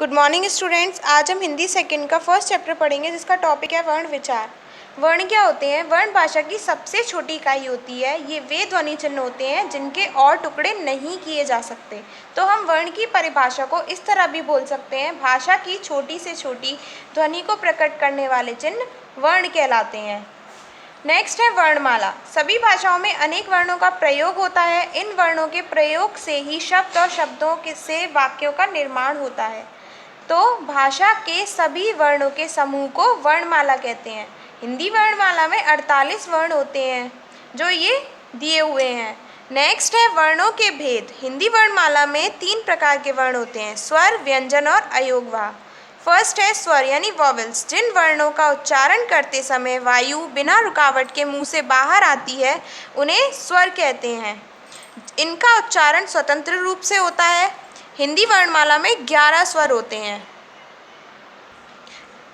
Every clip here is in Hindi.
Good morning students. आज हम हिंदी सेकंड का फर्स्ट चैप्टर पढ़ेंगे जिसका टॉपिक है वर्ण विचार। वर्ण क्या होते हैं? वर्ण भाषा की सबसे छोटी इकाई होती है। ये वे ध्वनि चिन्ह होते हैं जिनके और टुकड़े नहीं किए जा सकते। तो हम वर्ण की परिभाषा को इस तरह भी बोल सकते हैं, भाषा की छोटी से छोटी ध्वनि को प्रकट करने वाले चिन्ह वर्ण कहलाते हैं। नेक्स्ट है वर्णमाला। सभी भाषाओं में अनेक वर्णों का प्रयोग होता है। इन वर्णों के प्रयोग से ही शब्द और शब्दों से वाक्यों का निर्माण होता है। तो भाषा के सभी वर्णों के समूह को वर्णमाला कहते हैं। हिंदी वर्णमाला में 48 वर्ण होते हैं जो ये दिए हुए हैं। नेक्स्ट है वर्णों के भेद। हिंदी वर्णमाला में 3 प्रकार के वर्ण होते हैं, स्वर, व्यंजन और अयोगवाह। फर्स्ट है स्वर यानी वॉवेल्स। जिन वर्णों का उच्चारण करते समय वायु बिना रुकावट के मुंह से बाहर आती है उन्हें स्वर कहते हैं। इनका उच्चारण स्वतंत्र रूप से होता है। हिंदी वर्णमाला में 11 स्वर होते हैं।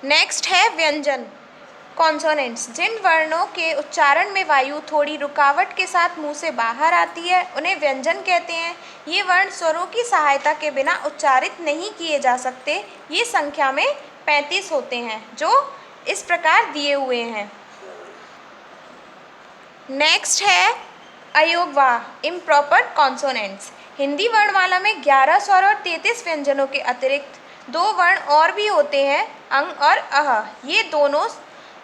नेक्स्ट है व्यंजन, कॉन्सोनेंट्स। जिन वर्णों के उच्चारण में वायु थोड़ी रुकावट के साथ मुंह से बाहर आती है उन्हें व्यंजन कहते हैं। ये वर्ण स्वरों की सहायता के बिना उच्चारित नहीं किए जा सकते। ये संख्या में 35 होते हैं जो इस प्रकार दिए हुए हैं। नेक्स्ट है अयोगवाह, इम्प्रॉपर कॉन्सोनेंट्स। हिंदी वर्णमाला में 11 स्वर और 33 व्यंजनों के अतिरिक्त 2 वर्ण और भी होते हैं, अंग और अह। ये दोनों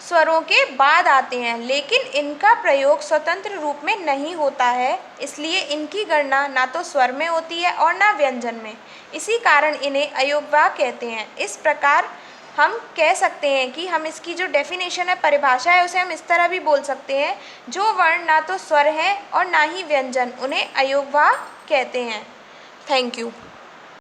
स्वरों के बाद आते हैं लेकिन इनका प्रयोग स्वतंत्र रूप में नहीं होता है, इसलिए इनकी गणना ना तो स्वर में होती है और ना व्यंजन में। इसी कारण इन्हें अयोगवाह कहते हैं। इस प्रकार हम कह सकते हैं कि हम इसकी जो डेफिनेशन है, परिभाषा है, उसे हम इस तरह भी बोल सकते हैं, जो वर्ण ना तो स्वर है और ना ही व्यंजन, उन्हें अयोगवाह कहते हैं। Thank you.